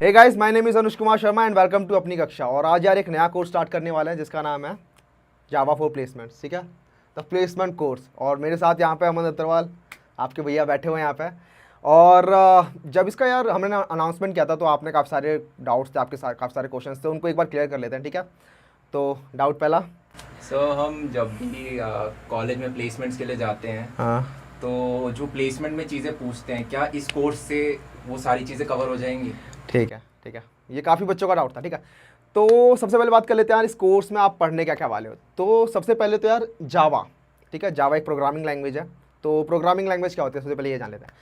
Hey guys, my name is Anuj Kumar Sharma and welcome to अपनी कक्षा। और आज यार एक नया कोर्स स्टार्ट करने वाले हैं जिसका नाम है जावा फॉर प्लेसमेंट्स। ठीक है, द प्लेसमेंट कोर्स। और मेरे साथ यहाँ पे अमन अग्रवाल आपके भैया बैठे हुए हैं यहाँ पे। और जब इसका यार हमने अनाउंसमेंट किया था तो आपने काफ़ी सारे डाउट्स थे, आपके साथ काफ़ी सारे क्वेश्चंस थे, उनको एक बार क्लियर कर लेते हैं। ठीक है, तो डाउट पहला। हम जब भी कॉलेज में प्लेसमेंट्स के लिए जाते हैं हाँ, तो जो प्लेसमेंट में चीज़ें पूछते हैं, क्या इस कोर्स से वो सारी चीज़ें कवर हो जाएंगी? ठीक है ठीक है, ये काफ़ी बच्चों का डाउट था। ठीक है, तो सबसे पहले बात कर लेते हैं यार इस कोर्स में आप पढ़ने क्या क्या वाले हो। तो सबसे पहले तो यार जावा। ठीक है, जावा एक प्रोग्रामिंग लैंग्वेज है। तो प्रोग्रामिंग लैंग्वेज क्या होती है सबसे पहले ये जान लेते हैं।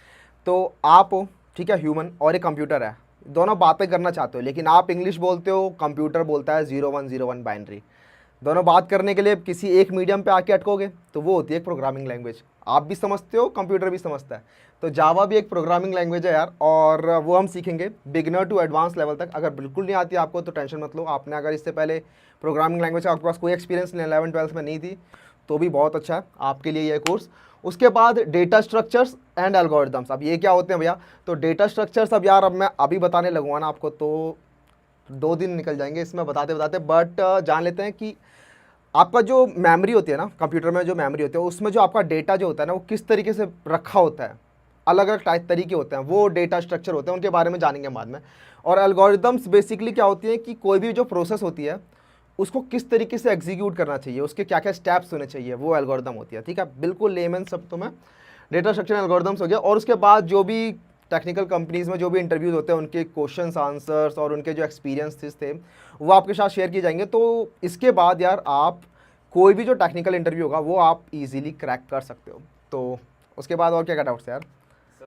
तो आप हो, ठीक है, ह्यूमन और एक कंप्यूटर है, दोनों बातें करना चाहते हो, लेकिन आप इंग्लिश बोलते हो, कंप्यूटर बोलता है 0101 बाइनरी। दोनों बात करने के लिए किसी एक मीडियम पे आके अटकोगे तो वो होती है एक प्रोग्रामिंग लैंग्वेज। आप भी समझते हो, कंप्यूटर भी समझता है। तो जावा भी एक प्रोग्रामिंग लैंग्वेज है यार, और वो हम सीखेंगे बिगिनर टू एडवांस लेवल तक। अगर बिल्कुल नहीं आती आपको तो टेंशन मत लो, आपने अगर इससे पहले प्रोग्रामिंग लैंग्वेज का आपके पास कोई एक्सपीरियंस नहीं, 11-12 में नहीं थी, तो भी बहुत अच्छा है आपके लिए ये कोर्स। उसके बाद डेटा स्ट्रक्चर्स एंड एल्गोरिदम्स। अब ये क्या होते हैं भैया? तो डेटा स्ट्रक्चर्स अब यार अब मैं अभी बताने लगूंगा ना आपको तो 2 दिन निकल जाएंगे इसमें बताते बताते। बट जान लेते हैं कि आपका जो मेमोरी होती है ना, कंप्यूटर में जो मेमोरी होती है उसमें जो आपका डेटा जो होता है ना वो किस तरीके से रखा होता है, अलग अलग टाइप तरीके होते हैं, वो डेटा स्ट्रक्चर होते हैं, उनके बारे में जानेंगे बाद में। और एल्गोरिदम्स बेसिकली क्या होती है कि कोई भी जो प्रोसेस होती है उसको किस तरीके से एग्जीक्यूट करना चाहिए, उसके क्या क्या स्टेप्स होने चाहिए, वो एल्गोरिदम होती है। ठीक है, बिल्कुल लेमन सब तो मैं डेटा स्ट्रक्चर एल्गोरिदम्स हो गया। और उसके बाद जो भी टेक्निकल कंपनीज़ में जो भी इंटरव्यूज़ होते हैं उनके क्वेश्चंस आंसर्स और उनके जो एक्सपीरियंसेस थे वो आपके साथ शेयर किए जाएंगे। तो इसके बाद यार आप कोई भी जो टेक्निकल इंटरव्यू होगा वो आप इजीली क्रैक कर सकते हो। तो उसके बाद और क्या क्या डाउट्स है यार?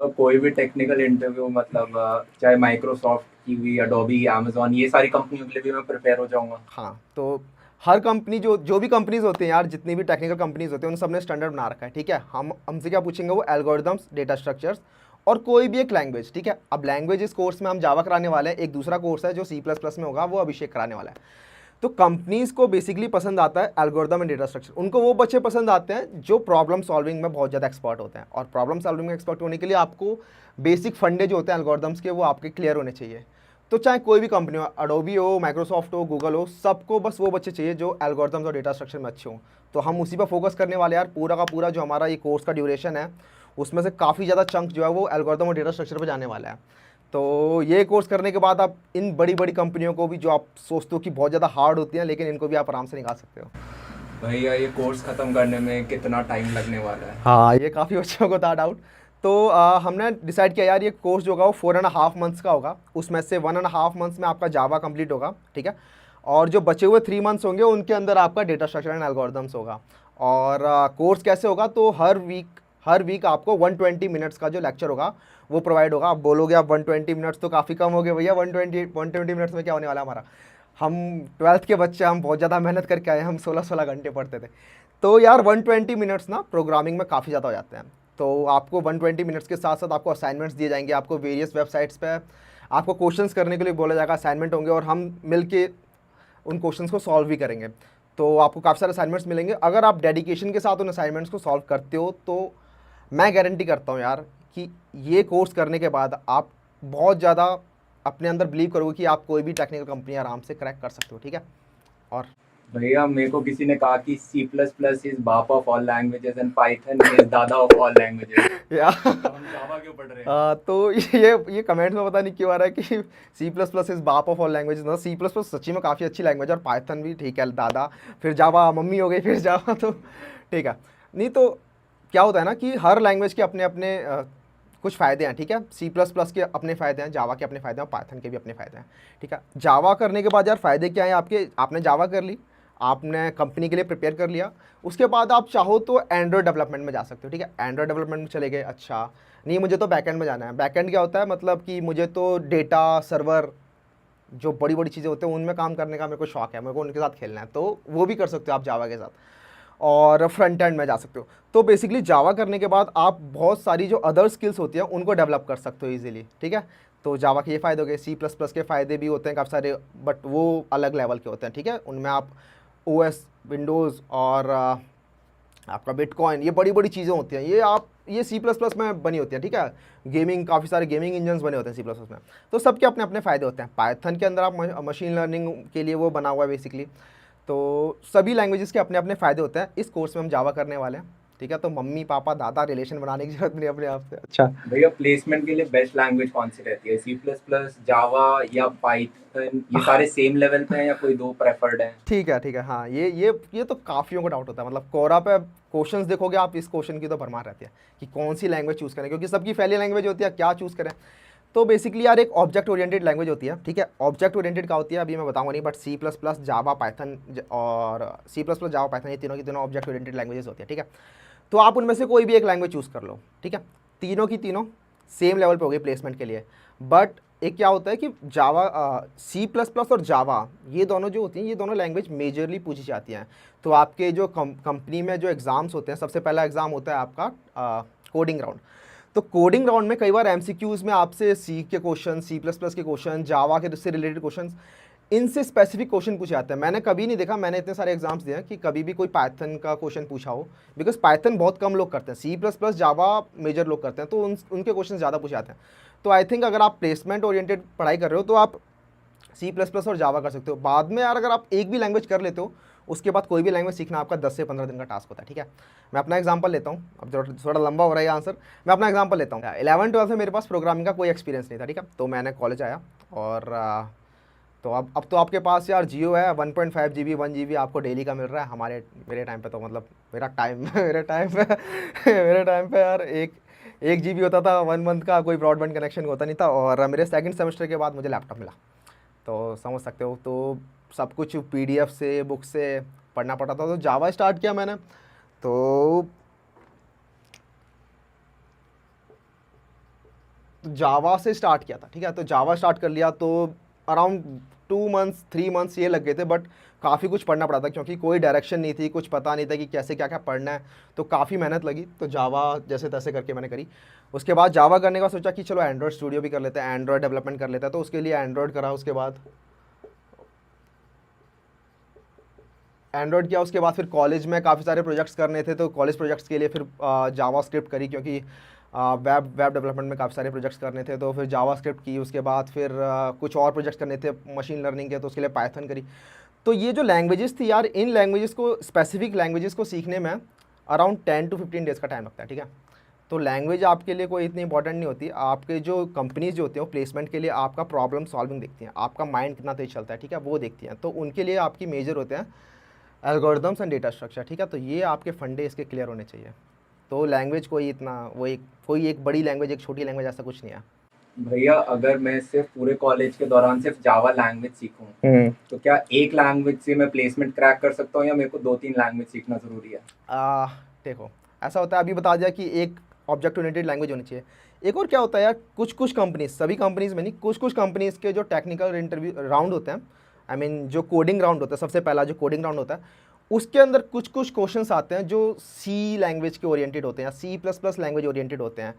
कोई भी टेक्निकल इंटरव्यू मतलब चाहे माइक्रोसॉफ्ट की हुई, अडोबी, अमेजोन, ये सारी कंपनियों के लिए भी मैं प्रिपेयर हो जाऊंगा? हाँ, तो हर कंपनी जो जो भी कंपनीज होती हैं यार, जितनी भी टेक्निकल कंपनीज होती हैं उन सब ने स्टैंडर्ड बना रखा है। ठीक है, हम हमसे क्या पूछेंगे? वो एल्गोरिदम्स, डेटा स्ट्रक्चर्स और कोई भी एक लैंग्वेज। ठीक है, अब लैंग्वेज इस कोर्स में हम जावा कराने वाले हैं, एक दूसरा कोर्स है जो C++ में होगा, वो अभिषेक कराने वाला है। तो कंपनीज को बेसिकली पसंद आता है एल्गोरिदम एंड डेटा स्ट्रक्चर। उनको वो बच्चे पसंद आते हैं जो प्रॉब्लम सॉल्विंग में बहुत ज़्यादा एक्सपर्ट होते हैं। और प्रॉब्लम सॉल्विंग में एक्सपर्ट होने के लिए आपको बेसिक फंडे जो होते हैं एल्गोरिदम्स के वो आपके क्लियर होने चाहिए। तो चाहे कोई भी कंपनी हो, अडोबी हो, माइक्रोसॉफ्ट हो, गूगल हो, सबको बस वो बच्चे चाहिए जो एल्गोरिदम्स और डेटा स्ट्रक्चर में अच्छे हों। तो हम उसी पर फोकस करने वाले यार। पूरा का पूरा जो हमारा ये कोर्स का ड्यूरेशन है उसमें से काफ़ी ज़्यादा चंक जो है वो एल्गोरिदम और डेटा स्ट्रक्चर पर जाने वाला है। तो ये कोर्स करने के बाद आप इन बड़ी बड़ी कंपनियों को भी, जो आप सोचते हो कि बहुत ज़्यादा हार्ड होती हैं, लेकिन इनको भी आप आराम से निकाल सकते हो। भैया, ये कोर्स ख़त्म करने में कितना टाइम लगने वाला है? हाँ, ये काफ़ी बच्चों को था डाउट। तो हमने डिसाइड किया यार ये कोर्स जो होगा वो 4.5 मंथ्स का होगा। उसमें से 1.5 मंथ्स में आपका जावा कंप्लीट होगा। ठीक है, और जो बचे हुए 3 मंथ्स होंगे उनके अंदर आपका डेटा स्ट्रक्चर एंड एल्गोरिदम्स होगा। और कोर्स कैसे होगा? तो हर वीक आपको 120 मिनट्स का जो लेक्चर होगा वो प्रोवाइड होगा। आप बोलोगे आप 120 मिनट्स तो काफ़ी कम हो गए भैया, 120 मिनट्स में क्या होने वाला हमारा? हम 12th के बच्चे, हम बहुत ज़्यादा मेहनत करके आए, हम 16-16 घंटे पढ़ते थे। तो यार 120 मिनट्स ना प्रोग्रामिंग में काफ़ी ज़्यादा हो जाते हैं। तो आपको 120 मिनट्स के साथ साथ आपको असाइनमेंट्स दिए जाएंगे, आपको वेरियस वेबसाइट्स पे आपको क्वेश्चंस करने के लिए बोला जाएगा, असाइनमेंट होंगे और हम मिल के उन क्वेश्चंस को सॉल्व भी करेंगे। तो आपको काफ़ी सारे असाइनमेंट्स मिलेंगे। अगर आप डेडिकेशन के साथ उन असाइनमेंट्स को सॉल्व करते हो तो मैं गारंटी करता हूँ यार कि ये कोर्स करने के बाद आप बहुत ज़्यादा अपने अंदर बिलीव करोगे कि आप कोई भी टेक्निकल कंपनी आराम से क्रैक कर सकते हो। ठीक है, और भैया, मेरे को किसी ने कहा कि सी प्लस प्लस इज बाप of all languages and Python is दादा ऑफ ऑल लैंग्वेजेस। या अब हम जावा क्यों पढ़ रहे हैं? तो ये कमेंट में पता नहीं क्यों आ रहा है कि C++ इज बाप ऑफ ऑल लैंग्वेज। ना, C++ सच्ची में काफ़ी अच्छी लैंग्वेज है और पाइथन भी ठीक है दादा, फिर जावा मम्मी हो गई, फिर जावा तो ठीक है। नहीं तो क्या होता है ना कि हर लैंग्वेज के अपने अपने कुछ फ़ायदे हैं। ठीक है, C++ के अपने फ़ायदे हैं, जावा के अपने फ़ायदे हैं और पाइथन के भी अपने फ़ायदे हैं। ठीक है, जावा करने के बाद यार फ़ायदे क्या हैं आपके? आपने जावा कर ली, आपने कंपनी के लिए प्रिपेयर कर लिया, उसके बाद आप चाहो तो एंड्रॉयड डेवलपमेंट में जा सकते हो। ठीक है, एंड्रॉयड डेवलपमेंट में चले गए, अच्छा नहीं मुझे तो बैकएंड में जाना है। बैकएंड क्या होता है? मतलब कि मुझे तो डेटा सर्वर, जो बड़ी बड़ी चीज़ें होती हैं उनमें काम करने का मेरे को शौक है, मेरे को उनके साथ खेलना है, तो वो भी कर सकते हो आप जावा के साथ। और फ्रंट एंड में जा सकते हो। तो बेसिकली जावा करने के बाद आप बहुत सारी जो अदर स्किल्स होती हैं उनको डेवलप कर सकते हो ईजिली। ठीक है, तो जावा के ये फ़ायदे हो गए। C++ के फ़ायदे भी होते हैं काफ़ी सारे, बट वो अलग लेवल के होते हैं। ठीक है, उनमें आप OS, विंडोज़ और आपका बिटकॉइन, ये बड़ी बड़ी चीज़ें होती हैं, ये आप ये सी प्लस प्लस में बनी होती है, ठीक है। गेमिंग, काफ़ी सारे गेमिंग इंजन्स बने होते हैं सी प्लस प्लस में। तो सबके अपने अपने फ़ायदे होते हैं। पाइथन के अंदर आप मशीन लर्निंग के लिए वो बना हुआ है बेसिकली। तो सभी लैंग्वेजेस के अपने अपने फ़ायदे होते हैं। इस कोर्स में हम जावा करने वाले हैं, ठीक है। तो मम्मी पापा दादा रिलेशन बनाने की जरूरत नहीं अपने आप से। अच्छा, भैया प्लेसमेंट के लिए बेस्ट लैंग्वेज कौन सी रहती है, सी प्लस प्लस, जावा या पाइथन? ये सारे सेम लेवल पे हैं या कोई दो प्रेफर्ड हैं? ठीक है ठीक है। हाँ, ये तो काफ़ियों को डाउट होता है। मतलब कोरा पे क्वेश्चंस देखोगे आप, इस क्वेश्चन की तो भरमार रहती है कि कौन सी लैंग्वेज चूज़ करें, क्योंकि सबकी पहली लैंग्वेज होती है, क्या चूज़ करें। तो बेसिकली यार एक ऑब्जेक्ट ओरिएंटेड लैंग्वेज होती है, ठीक है। ऑब्जेक्ट ओरिएंटेड क्या होती है अभी मैं बताऊंगा नहीं, but C plus plus, Java, Python और C plus plus, Java, Python, ये तीनों की तीनों ऑब्जेक्ट ओरिएंटेड लैंग्वेजेस होती है, ठीक है। तो आप उनमें से कोई भी एक लैंग्वेज चूज़ कर लो, ठीक है। तीनों की तीनों सेम लेवल पे हो गई प्लेसमेंट के लिए। बट एक क्या होता है कि जावा, सी प्लस प्लस और जावा, ये दोनों जो होती हैं, ये दोनों लैंग्वेज मेजरली पूछी जाती हैं। तो आपके जो कंपनी में जो एग्ज़ाम्स होते हैं, सबसे पहला एग्ज़ाम होता है आपका कोडिंग राउंड। तो कोडिंग राउंड में कई बार एमसीक्यूज़ में आपसे सी के क्वेश्चन, सी प्लस प्लस के क्वेश्चन, जावा के से रिलेटेड क्वेश्चन, इनसे स्पेसिफिक क्वेश्चन पूछे जाते हैं। मैंने कभी नहीं देखा, मैंने इतने सारे एग्जाम्स दिए हैं कि कभी भी कोई पाइथन का क्वेश्चन पूछा हो, बिकॉज पाइथन बहुत कम लोग करते हैं, सी प्लस प्लस, जावा मेजर लोग करते हैं, तो उनके क्वेश्चन ज़्यादा पूछे जाते हैं। तो आई थिंक अगर आप प्लेसमेंट ओरिएंटेड पढ़ाई कर रहे हो तो आप सी प्लस प्लस और जावा कर सकते हो। बाद में यार अगर आप एक भी लैंग्वेज कर लेते हो, उसके बाद कोई भी लैंग्वेज सीखना आपका 10 से 15 दिन का टास्क होता है, ठीक है। मैं अपना एग्जांपल लेता हूँ, अब थोड़ा लंबा हो रहा है ये आंसर। मैं अपना एग्जांपल लेता हूँ। 11-12 में मेरे पास प्रोग्रामिंग का कोई एक्सपीरियंस नहीं था, ठीक है। तो मैंने कॉलेज आया और तो अब तो आपके पास यार जियो है, 1.5 GB 1 GB आपको डेली का मिल रहा है। मेरे टाइम पे तो मतलब मेरे टाइम पे यार एक GB होता था 1 मंथ का, कोई ब्रॉडबैंड कनेक्शन होता नहीं था। और मेरे सेकंड सेमेस्टर के बाद मुझे लैपटॉप मिला, तो समझ सकते हो। तो सब कुछ PDF से, बुक से पढ़ना पड़ता था। तो जावा स्टार्ट किया मैंने, तो जावा से स्टार्ट किया था, ठीक है। तो जावा स्टार्ट कर लिया तो अराउंड 2 मंथ्स 3 मंथ्स ये लग गए थे, बट काफ़ी कुछ पढ़ना पड़ा था क्योंकि कोई डायरेक्शन नहीं थी, कुछ पता नहीं था कि कैसे क्या क्या पढ़ना है। तो काफ़ी मेहनत लगी। तो जावा जैसे तैसे करके मैंने करी। उसके बाद जावा करने का सोचा कि चलो एंड्रॉयड स्टूडियो भी कर लेते हैं, एंड्रॉयड डेवलपमेंट कर लेते हैं। तो उसके लिए एंड्रॉयड करा, उसके बाद एंड्रॉयड किया। उसके बाद फिर कॉलेज में काफ़ी सारे प्रोजेक्ट्स करने थे, तो कॉलेज प्रोजेक्ट्स के लिए फिर जावा स्क्रिप्ट करी, क्योंकि वेब डेवलपमेंट में काफ़ी सारे प्रोजेक्ट्स करने थे, तो फिर जावा स्क्रिप्ट की। उसके बाद फिर कुछ और प्रोजेक्ट्स करने थे मशीन लर्निंग के, तो उसके लिए पाइथन करी। तो ये जो लैंग्वेजेस थी यार, इन लैंग्वेजेस को, स्पेसिफिक लैंग्वेजेस को सीखने में अराउंड 10 to 15 डेज़ का टाइम लगता है, ठीक है। तो लैंग्वेज आपके लिए कोई इतनी इंपॉर्टेंट नहीं होती। आपके जो कंपनीज जो होती हैं वो प्लेसमेंट के लिए आपका प्रॉब्लम सॉल्विंग देखती हैं, आपका माइंड कितना तेज चलता है, ठीक है, वो देखती हैं। तो उनके लिए आपकी मेजर होते हैं एल्गोरिदम्स एंड डेटा स्ट्रक्चर, ठीक है। तो ये आपके फंडे इसके क्लियर होने चाहिए। तो लैंग्वेज कोई इतना, कोई एक बड़ी लैंग्वेज, एक छोटी लैंग्वेज, ऐसा कुछ नहीं है। भैया अगर मैं सिर्फ पूरे कॉलेज के दौरान सिर्फ जावा लैंग्वेज सीखूं, तो क्या एक लैंग्वेज से मैं प्लेसमेंट क्रैक कर सकता हूँ या मेरे को 2-3 लैंग्वेज सीखना ज़रूरी है? देखो, ऐसा होता है, अभी बता दिया कि एक ऑब्जेक्ट ओरिएंटेड लैंग्वेज होनी चाहिए। एक और क्या होता है यार, कुछ कुछ कंपनीज, सभी कंपनीज में नहीं, कुछ कुछ कंपनीज के जो टेक्निकल इंटरव्यू राउंड होते हैं, आई मीन जो कोडिंग राउंड होता है, सबसे पहला जो कोडिंग राउंड होता है, उसके अंदर कुछ कुछ क्वेश्चंस आते हैं जो सी लैंग्वेज के ओरिएंटेड होते हैं, C plus plus language oriented होते हैं,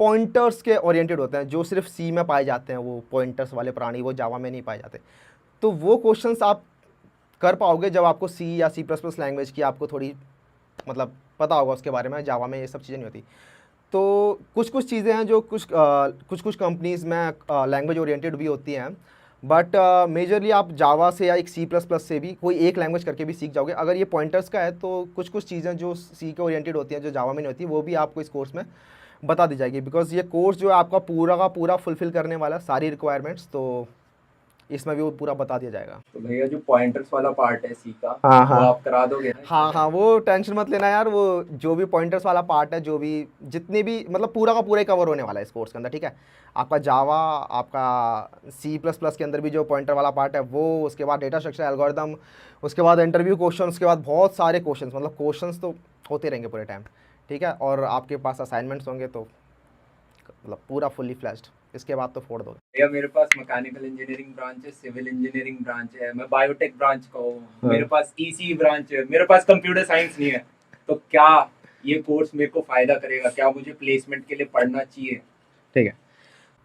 पॉइंटर्स के ओरिएंटेड होते हैं, जो सिर्फ सी में पाए जाते हैं, वो पॉइंटर्स वाले प्राणी, वो जावा में नहीं पाए जाते। तो वो क्वेश्चंस आप कर पाओगे जब आपको सी या सी प्लस प्लस लैंग्वेज की आपको थोड़ी मतलब पता होगा उसके बारे में। जावा में ये सब चीज़ें नहीं होती। तो कुछ कुछ चीज़ें हैं जो कुछ कुछ कंपनीज़ में लैंग्वेज ओरिएंटेड भी होती हैं, बट मेजरली आप जावा से या एक सी प्लस प्लस से भी कोई एक लैंग्वेज करके भी सीख जाओगे। अगर ये पॉइंटर्स का है तो कुछ कुछ चीज़ें जो सी के ओरिएंटेड होती हैं, जो जावा में नहीं होती, वो भी आपको इस कोर्स में बता दी जाएगी। बिकॉज ये कोर्स जो है आपका पूरा का पूरा फुलफिल करने वाला है सारी रिक्वायरमेंट्स, तो इसमें भी वो पूरा बता दिया जाएगा। तो भैया जो पॉइंटर्स वाला पार्ट है सी का, हाँ वो हाँ आप करा दोगे ना? हाँ हाँ, वो टेंशन मत लेना यार। वो जो भी पॉइंटर्स वाला पार्ट है, जो भी जितने भी मतलब पूरा का पूरा ही कवर होने वाला है इस कोर्स के अंदर, ठीक है। आपका जावा, आपका सी प्लस प्लस के अंदर भी जो पॉइंटर वाला पार्ट है वो, उसके बाद डेटा स्ट्रक्चर एल्गोरिदम, उसके बाद इंटरव्यू क्वेश्चन, उसके बाद बहुत सारे क्वेश्चंस, मतलब क्वेश्चंस तो होते रहेंगे पूरे टाइम, ठीक है। और आपके पास असाइनमेंट्स होंगे, तो मतलब पूरा फुल्ली फ्लैश्ड। इसके बाद तो फोड़ दोगे। भैया मेरे पास मैकेनिकल इंजीनियरिंग ब्रांच है, सिविल इंजीनियरिंग ब्रांच है, मैं बायोटेक ब्रांच का हूँ, मेरे पास ईसी ब्रांच है, मेरे पास कंप्यूटर साइंस नहीं है। तो क्या ये कोर्स मेरे को फायदा करेगा? क्या मुझे प्लेसमेंट के लिए पढ़ना चाहिए? ठीक है,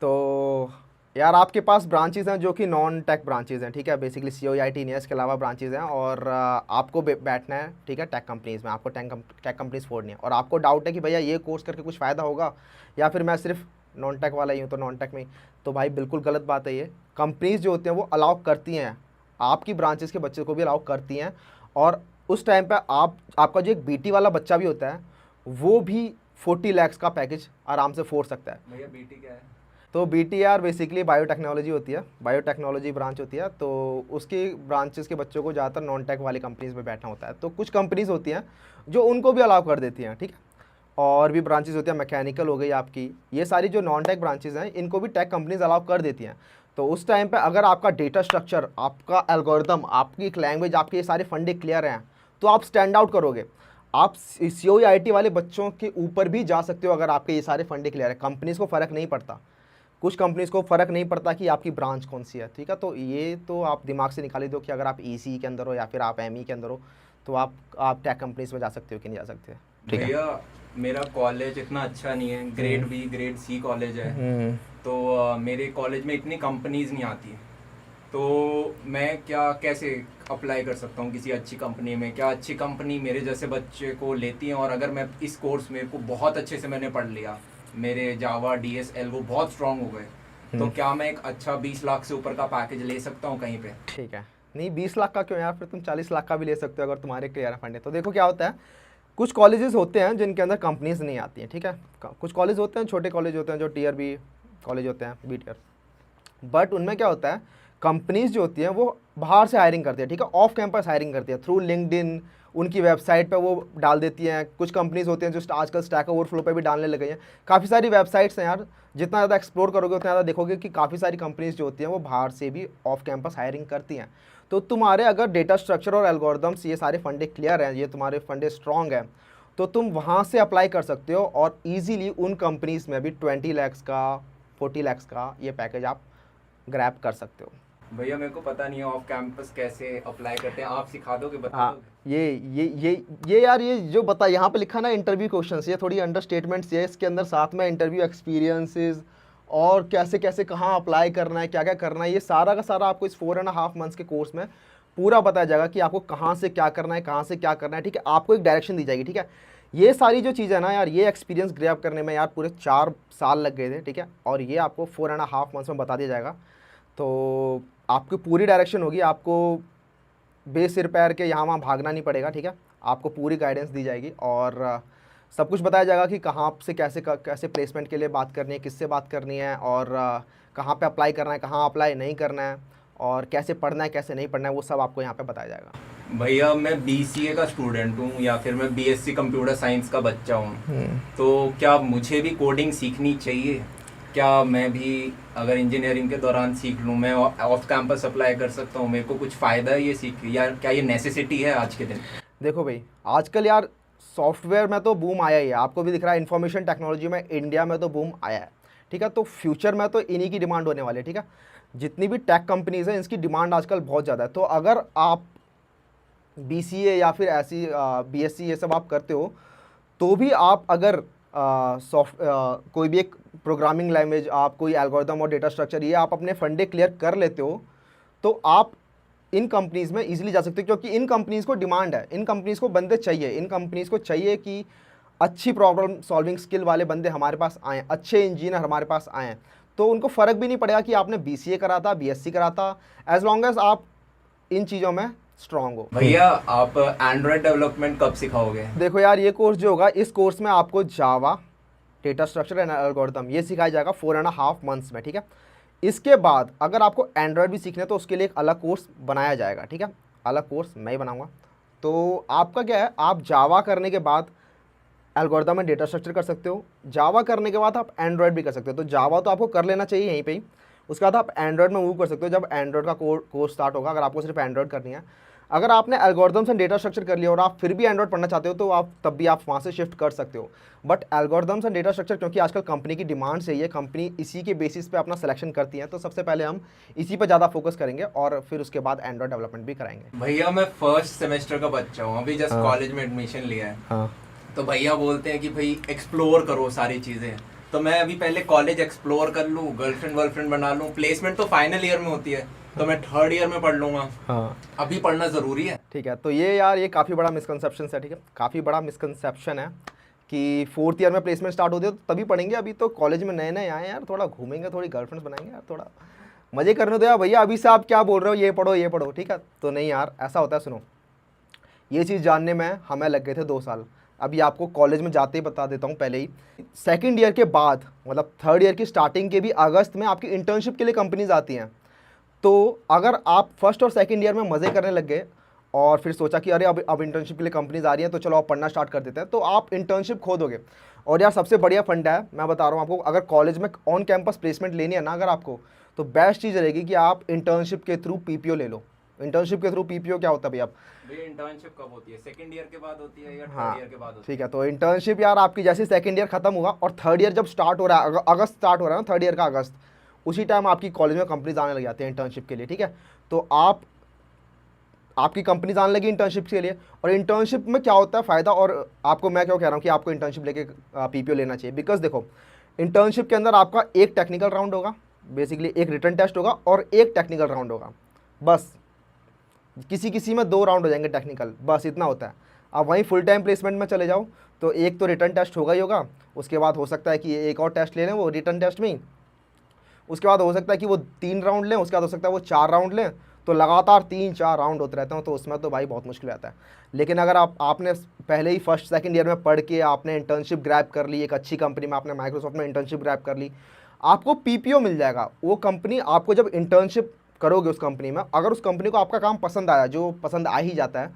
तो यार आपके पास ब्रांचेज हैं जो कि नॉन टेक ब्रांचेज हैं, ठीक है, बेसिकली COIT नहीं है, इसके अलावा ब्रांचेज हैं, और आपको बैठना है, ठीक है, टेक कंपनीज़ में, आपको टेक कंपनीज़ फोड़नी है, और आपको डाउट है कि भैया ये कोर्स करके कुछ फ़ायदा होगा या फिर मैं सिर्फ नॉन टेक वाला ही हूँ तो नॉन टेक में ही, तो भाई बिल्कुल गलत बात है। ये कंपनीज़ जो होती हैं वो अलाउ करती हैं, आपकी ब्रांचेस के बच्चे को भी अलाउ करती हैं, और उस टाइम पे आपका जो एक BT वाला बच्चा भी होता है वो भी 40 लाख का पैकेज आराम से फोड़ सकता है। भैया बीटी क्या है? तो BTR बेसिकली बायोटेक्नोलॉजी होती है, बायोटेक्नोलॉजी ब्रांच होती है, तो उसकी ब्रांचेस के बच्चों को ज़्यादातर नॉन टेक वाली कंपनीज़ में बैठना होता है। तो कुछ कंपनीज़ होती हैं जो उनको भी अलाउ कर देती हैं, ठीक है, और भी ब्रांचेस होती हैं, मैकेनिकल हो गई आपकी, ये सारी जो नॉन टेक ब्रांचेस हैं इनको भी टेक कंपनीज अलाउ कर देती हैं। तो उस टाइम पे अगर आपका डेटा स्ट्रक्चर, आपका एल्गोरिदम, आपकी एक लैंग्वेज, आपके ये सारे फंडे क्लियर हैं तो आप स्टैंड आउट करोगे। आप COIT वाले बच्चों के ऊपर भी जा सकते हो अगर आपके ये सारे फंडे क्लियर है। कंपनीज़ को फ़र्क नहीं पड़ता, कुछ कंपनीज़ को फ़र्क नहीं पड़ता कि आपकी ब्रांच कौन सी है, ठीक है। तो ये तो आप दिमाग से निकाल ही दो कि अगर आप ECE के अंदर हो या फिर आप ME के अंदर हो तो आप टेक कंपनीज़ में जा सकते हो कि नहीं जा सकते, ठीक है। भैया मेरा कॉलेज इतना अच्छा नहीं है, grade B grade C college है, तो मेरे कॉलेज में इतनी कंपनीज नहीं आती, तो मैं क्या कैसे अप्लाई कर सकता हूँ किसी अच्छी कंपनी में? क्या अच्छी कंपनी मेरे जैसे बच्चे को लेती है? और अगर मैं इस कोर्स मेरे को बहुत अच्छे से मैंने पढ़ लिया, मेरे जावा DSL वो बहुत स्ट्रांग हो गए, तो क्या मैं एक अच्छा 20 लाख से ऊपर का पैकेज ले सकता हूँ कहीं पे? ठीक है, नहीं 20 लाख का क्यों यार, फिर तुम 40 लाख का भी ले सकते हो अगर तुम्हारे क्लियर फंड है। तो देखो क्या होता है, कुछ कॉलेजेस होते हैं जिनके अंदर कंपनीज नहीं आती हैं, ठीक है, कुछ कॉलेज होते हैं, छोटे कॉलेज होते हैं जो Tier B कॉलेज होते हैं, B Tier, बट उनमें क्या होता है, कंपनीज जो होती हैं वो बाहर से हायरिंग करती है, ठीक है, ऑफ कैंपस हायरिंग करती है थ्रू लिंक्डइन, उनकी वेबसाइट पे वो डाल देती हैं। कुछ कंपनीज होती हैं जो आजकल स्टैक ओवरफ्लो पे भी डालने लग गई हैं। काफ़ी सारी वेबसाइट्स हैं यार, जितना ज़्यादा एक्सप्लोर करोगे उतना ज़्यादा देखोगे कि काफ़ी सारी कंपनीज जो होती हैं वो बाहर से भी ऑफ कैंपस हायरिंग करती हैं। तो तुम्हारे अगर डेटा स्ट्रक्चर और एल्गोरिदम्स ये सारे फंडे क्लियर हैं, ये तुम्हारे फंडे स्ट्रॉन्ग हैं, तो तुम वहाँ से अप्लाई कर सकते हो और ईजीली उन कंपनीज़ में भी 20 लाख का 40 लाख का ये पैकेज आप ग्रैब कर सकते हो। भैया मेरे को पता नहीं है ऑफ कैंपस कैसे अप्लाई करते हैं, आप सिखा दोगे, बता हाँ, दोगे? ये यार, ये जो बता यहाँ पे लिखा ना इंटरव्यू क्वेश्चंस, ये थोड़ी अंडरस्टेटमेंट्स है इसके अंदर, साथ में इंटरव्यू एक्सपीरियंसेस और कैसे कैसे कहाँ अप्लाई करना है, क्या क्या करना है, ये सारा का सारा आपको इस 4.5 मंथ्स के कोर्स में पूरा बताया जाएगा कि आपको कहाँ से क्या करना है, कहाँ से क्या करना है, ठीक है, आपको एक डायरेक्शन दी जाएगी, ठीक है। ये सारी जो चीज़ें ना यार, ये एक्सपीरियंस ग्रैब करने में यार पूरे 4 साल लग गए थे, ठीक है, और ये आपको 4.5 मंथ्स में बता दिया जाएगा। तो आपकी पूरी डायरेक्शन होगी, आपको बेसिर पैर के यहाँ वहाँ भागना नहीं पड़ेगा, ठीक है, आपको पूरी गाइडेंस दी जाएगी और सब कुछ बताया जाएगा कि कहाँ से कैसे प्लेसमेंट के लिए बात करनी है, किससे बात करनी है, और कहाँ पे अप्लाई करना है, कहाँ अप्लाई नहीं करना है, और कैसे पढ़ना है, कैसे नहीं पढ़ना है, वो सब आपको यहाँ पे बताया जाएगा। भैया मैं BCA का स्टूडेंट हूँ या फिर मैं BSc कंप्यूटर साइंस का बच्चा हूँ, तो क्या मुझे भी कोडिंग सीखनी चाहिए? क्या मैं भी अगर इंजीनियरिंग के दौरान सीख लूँ, मैं ऑफ कैंपस अप्लाई कर सकता हूँ? मेरे को कुछ फ़ायदा है ये सीख, या क्या ये नेसेसिटी है आज के दिन? देखो भाई, आजकल यार सॉफ्टवेयर में तो बूम आया ही है, आपको भी दिख रहा है, इन्फॉर्मेशन टेक्नोलॉजी में इंडिया में तो बूम आया है, ठीक है। तो फ्यूचर में तो इन्हीं की डिमांड होने वाली है, ठीक है। जितनी भी टेक कंपनीज़ हैं इसकी डिमांड आजकल बहुत ज़्यादा है। तो अगर आप BCA या फिर ऐसी BSc ये सब आप करते हो, तो भी आप अगर कोई भी एक प्रोग्रामिंग लैंग्वेज, आप कोई एल्गोरिदम और डेटा स्ट्रक्चर ये आप अपने फंडे क्लियर कर लेते हो, तो आप इन कंपनीज़ में इजीली जा सकते हो, क्योंकि इन कंपनीज़ को डिमांड है, इन कंपनीज़ को बंदे चाहिए, इन कंपनीज़ को चाहिए कि अच्छी प्रॉब्लम सॉल्विंग स्किल वाले बंदे हमारे पास आएँ, अच्छे इंजीनियर हमारे पास आएँ। तो उनको फ़र्क भी नहीं पड़ेगा कि आपने BCA करा था, BSc करा था, एज लॉन्ग एज आप इन चीज़ों में स्ट्रांग हो। भैया आप एंड्रॉयड डेवलपमेंट कब सिखाओगे? देखो यार, ये कोर्स जो होगा, इस कोर्स में आपको जावा, डेटा स्ट्रक्चर एंड एल्गोरिथम ये सिखाया जाएगा 4.5 मंथ्स में, ठीक है। इसके बाद अगर आपको एंड्रॉयड भी सीखना है तो उसके लिए एक अलग कोर्स बनाया जाएगा, ठीक है, अलग कोर्स मैं ही बनाऊंगा। तो आपका क्या है, आप जावा करने के बाद एल्गोरिथम एंड डेटा स्ट्रक्चर कर सकते हो, जावा करने के बाद आप एंड्रॉयड भी कर सकते हो। तो जावा तो आपको कर लेना चाहिए यहीं पे ही, उसके बाद आप एंड्रॉयड में मूव कर सकते हो जब एंड्रॉयड का कोर्स स्टार्ट होगा, अगर आपको सिर्फ एंड्रॉयड करनी है। अगर आपने एल्गोरिथम्स एंड डेटा स्ट्रक्चर कर लिया और आप फिर भी एंड्रॉयड पढ़ना चाहते हो तो आप तब भी आप वहाँ से शिफ्ट कर सकते हो। But algorithms and data structure क्योंकि आजकल कंपनी की डिमांड से ये कंपनी इसी के बेसिस पे अपना सिलेक्शन करती है, तो सबसे पहले हम इसी पे ज़्यादा फोकस करेंगे और फिर उसके बाद एंड्रॉयड डेवलपमेंट भी कराएंगे। भैया मैं फर्स्ट सेमेस्टर का बच्चा हूँ, अभी जस्ट कॉलेज में एडमिशन लिया है। हाँ, तो भैया बोलते हैं कि भाई एक्सप्लोर करो सारी चीज़ें, तो मैं अभी पहले कॉलेज एक्सप्लोर कर लूँ, गर्लफ्रेंड वर्लफ्रेंड बना लूँ, प्लेसमेंट तो फाइनल ईयर में होती है, तो मैं थर्ड ईयर में पढ़ लूँगा। हाँ अभी पढ़ना ज़रूरी है। ठीक है, तो ये यार ये काफ़ी बड़ा मिसकंसेप्शन है, ठीक है, काफ़ी बड़ा मिसकंसेप्शन है कि फोर्थ ईयर में प्लेसमेंट स्टार्ट होती है तो तभी पढ़ेंगे। अभी तो कॉलेज में नए नए आए यार, थोड़ा घूमेंगे, थोड़ी गर्लफ्रेंड्स बनाएंगे यार, थोड़ा मज़े करने दो यार भैया। अभी से आप क्या बोल रहे हो, ये पढ़ो, ठीक है, तो नहीं यार ऐसा होता है। सुनो, ये चीज़ जानने में हमें लग गए थे 2 साल। अभी आपको कॉलेज में जाते ही बता देता हूँ पहले ही, सेकंड ईयर के बाद मतलब थर्ड ईयर की स्टार्टिंग के भी अगस्त में आपकी इंटर्नशिप के लिए कंपनीज आती हैं। तो अगर आप फर्स्ट और सेकंड ईयर में मज़े करने लग गए और फिर सोचा कि अरे अब इंटर्नशिप के लिए कंपनीज आ रही हैं तो चलो आप पढ़ना स्टार्ट कर देते हैं, तो आप इंटर्नशिप खो दोगे। और यार सबसे बढ़िया फंडा है, मैं बता रहा हूँ आपको, अगर कॉलेज में ऑन कैंपस प्लेसमेंट लेनी है ना अगर आपको, तो बेस्ट चीज़ रहेगी कि आप इंटर्नशिप के थ्रू पीपीओ ले लो। इंटर्नशिप के थ्रू पीपीओ क्या होता है भैया? भैया इंटर्नशिप कब होती है, सेकंड ईयर के बाद होती है या हाँ थर्ड ईयर के बाद होती ठीक है, तो इंटर्नशिप यार आपकी जैसे सेकंड ईयर खत्म हुआ और थर्ड ईयर जब स्टार्ट हो रहा है, अगस्त स्टार्ट हो रहा है ना, थर्ड ईयर का अगस्त, उसी टाइम आपकी कॉलेज में कंपनीज आने लग जाती है इंटर्नशिप के लिए, ठीक है। तो आपकी कंपनीज आने लगी इंटर्नशिप के लिए। और इंटर्नशिप में क्या होता है फ़ायदा, और आपको मैं क्यों कह रहा हूँ कि आपको इंटर्नशिप लेके पीपीओ लेना चाहिए, बिकॉज देखो इंटर्नशिप के अंदर आपका एक टेक्निकल राउंड होगा, बेसिकली एक रिटन टेस्ट होगा और एक टेक्निकल राउंड होगा, बस। किसी किसी में 2 राउंड हो जाएंगे टेक्निकल, बस इतना होता है। आप वहीं फुल टाइम प्लेसमेंट में चले जाओ तो एक तो रिटन टेस्ट होगा ही होगा, उसके बाद हो सकता है कि एक और टेस्ट ले लें वो रिटन टेस्ट में ही, उसके बाद हो सकता है कि वो 3 राउंड लें, उसके बाद हो सकता है वो 4 राउंड लें। तो लगातार 3-4 राउंड होते रहते हैं, तो उसमें तो भाई बहुत मुश्किल आता है। लेकिन अगर आपने पहले ही फर्स्ट सेकंड ईयर में पढ़ के आपने इंटर्नशिप ग्रैब कर ली, एक अच्छी कंपनी में आपने माइक्रोसॉफ्ट में इंटर्नशिप ग्रैब कर ली, आपको पीपीओ मिल जाएगा। वो कंपनी आपको जब इंटर्नशिप करोगे उस कंपनी में, अगर उस कंपनी को आपका काम पसंद आया, जो पसंद आ ही जाता है,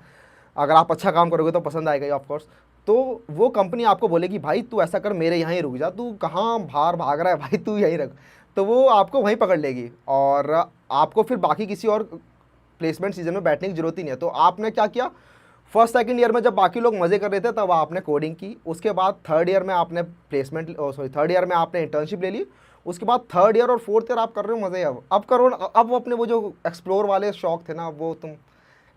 अगर आप अच्छा काम करोगे तो पसंद आएगा ही ऑफकोर्स, तो वो कंपनी आपको बोलेगी भाई तू ऐसा कर, मेरे यहाँ ही रुक जा, तू कहाँ बाहर भाग रहा है भाई, तू यहीं रख। तो वो आपको वहीं पकड़ लेगी और आपको फिर बाकी किसी और प्लेसमेंट सीजन में बैठने की जरूरत ही नहीं है। तो आपने क्या किया, फर्स्ट सेकंड ईयर में जब बाकी लोग मज़े कर रहे थे तब आपने कोडिंग की, उसके बाद थर्ड ईयर में आपने थर्ड ईयर में आपने इंटर्नशिप ले ली, उसके बाद थर्ड ईयर और फोर्थ ईयर आप कर रहे हो मज़े। अब करो, अब अपने वो जो एक्सप्लोर वाले शौक थे ना वो तुम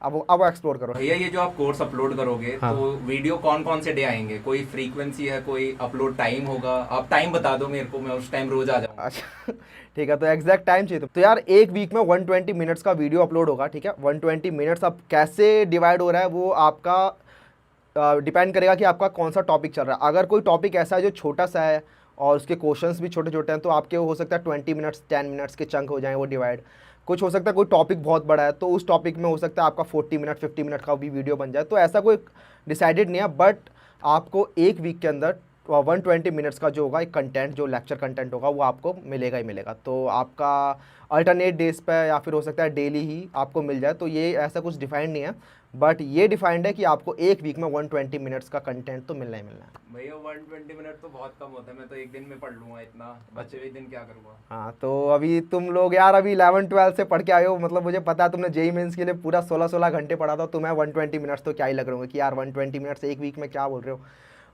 अब एक्सप्लोर करो। भैया ये जो आप कोर्स अपलोड करोगे हाँ। तो वीडियो कौन कौन से डे आएंगे, कोई फ्रीक्वेंसी है, कोई अपलोड टाइम होगा? आप टाइम बता दो मेरे को, मैं उस टाइम रोज आ जाऊंगा। अच्छा ठीक है, तो एग्जैक्ट टाइम चाहिए तो यार एक वीक में 120 मिनट्स का वीडियो अपलोड होगा, ठीक है। 120 मिनट्स अब कैसे डिवाइड हो रहा है वो आपका डिपेंड करेगा कि आपका कौन सा टॉपिक चल रहा है। अगर कोई टॉपिक ऐसा है जो छोटा सा है और उसके क्वेश्चंस भी छोटे छोटे हैं तो आपके हो सकता है 20 मिनट्स 10 मिनट्स के चंक हो जाएं वो डिवाइड। कुछ हो सकता है कोई टॉपिक बहुत बड़ा है तो उस टॉपिक में हो सकता है आपका 40 मिनट 50 मिनट का भी वीडियो बन जाए। तो ऐसा कोई डिसाइडेड नहीं है, बट आपको एक वीक के अंदर 120 मिनट्स का जो होगा एक कंटेंट, जो लेक्चर कंटेंट होगा वो आपको मिलेगा ही मिलेगा। तो आपका अल्टरनेट डेज पे या फिर हो सकता है डेली ही आपको मिल जाए, तो ये ऐसा कुछ डिफाइंड नहीं है, बट ये डिफाइंड है कि आपको एक वीक में 120 मिनट्स का कंटेंट तो मिलना ही मिलना है। भैया 120 मिनट तो बहुत कम होता है, मैं तो एक दिन में पढ़ लूंगा इतना, बच्चे हुए दिन क्या करूँगा। हाँ तो अभी तुम लोग यार अभी 11-12 से पढ़ के आए हो, मतलब मुझे पता है तुमने जेई मेंस के लिए पूरा 16-16 घंटे पढ़ा था, तुम्हें 120 मिनट्स तो क्या ही लग रहे होंगे कि यार 120 मिनट्स एक वीक में क्या बोल रहे हो।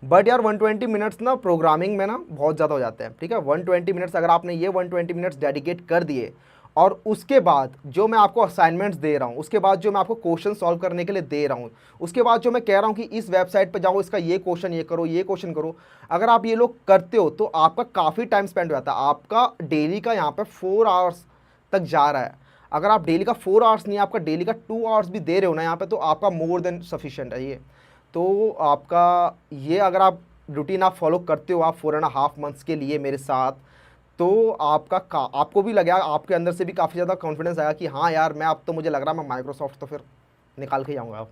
बट यार 120 मिनट्स ना प्रोग्रामिंग में ना बहुत ज़्यादा हो जाते हैं, ठीक है। 120 मिनट्स अगर आपने ये 120 मिनट्स डेडिकेट कर दिए और उसके बाद जो मैं आपको असाइनमेंट्स दे रहा हूँ, उसके बाद जो मैं आपको क्वेश्चन सॉल्व करने के लिए दे रहा हूँ, उसके बाद जो मैं कह रहा हूँ कि इस वेबसाइट पर जाओ, इसका ये क्वेश्चन ये करो, ये क्वेश्चन करो, अगर आप ये लोग करते हो तो आपका काफ़ी टाइम स्पेंड हो जाता है। आपका डेली का यहाँ पे 4 आवर्स तक जा रहा है। अगर आप डेली का 4 आवर्स नहीं, आपका डेली का 2 आवर्स भी दे रहे हो ना यहाँ पे, तो आपका मोर देन सफिशिएंट है ये। तो आपका ये अगर आप रूटीन आप फॉलो करते हो, आप 4.5 मंथ्स के लिए मेरे साथ, तो आपको भी लगेगा, आपके अंदर से भी काफ़ी ज़्यादा कॉन्फिडेंस आया कि हाँ यार मैं अब तो मुझे लग रहा है मैं माइक्रोसॉफ्ट तो फिर निकाल के जाऊँगा अब।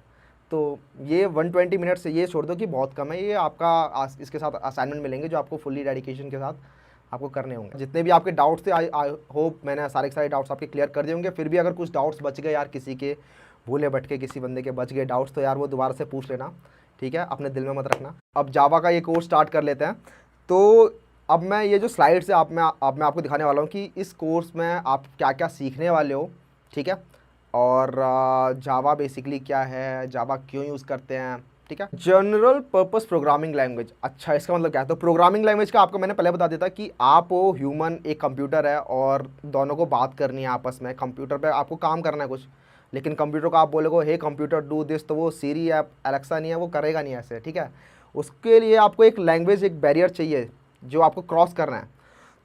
तो ये 120 मिनट से ये छोड़ दो कि बहुत कम है, ये आपका इसके साथ असाइनमेंट मिलेंगे जो आपको फुल्ली डेडिकेशन के साथ आपको करने होंगे। जितने भी आपके डाउट्स थे आई होप मैंने सारे के सारे डाउट्स आपके क्लियर कर दिए होंगे। फिर भी अगर कुछ डाउट्स बच गए यार, किसी के भूले भटके किसी बंदे के बच गए डाउट्स, तो यार वो दोबारा से पूछ लेना, ठीक है, अपने दिल में मत रखना। अब जावा का ये कोर्स स्टार्ट कर लेते हैं। तो अब मैं ये जो स्लाइड्स है अब मैं आपको दिखाने वाला हूँ कि इस कोर्स में आप क्या क्या सीखने वाले हो, ठीक है, और जावा बेसिकली क्या है, जावा क्यों यूज़ करते हैं, ठीक है। जनरल पर्पस प्रोग्रामिंग लैंग्वेज, अच्छा इसका मतलब क्या है? तो प्रोग्रामिंग लैंग्वेज का आपको मैंने पहले बता दिया था कि आप हो ह्यूमन, एक कंप्यूटर है और दोनों को बात करनी है आपस में। कंप्यूटर पे आपको काम करना है कुछ, लेकिन कंप्यूटर को आप बोलोगे हे कंप्यूटर डू दिस, तो वो सीरी या एलेक्सा नहीं है, वो करेगा नहीं ऐसे, ठीक है। उसके लिए आपको एक लैंग्वेज, एक बैरियर चाहिए, जो आपको क्रॉस करना है,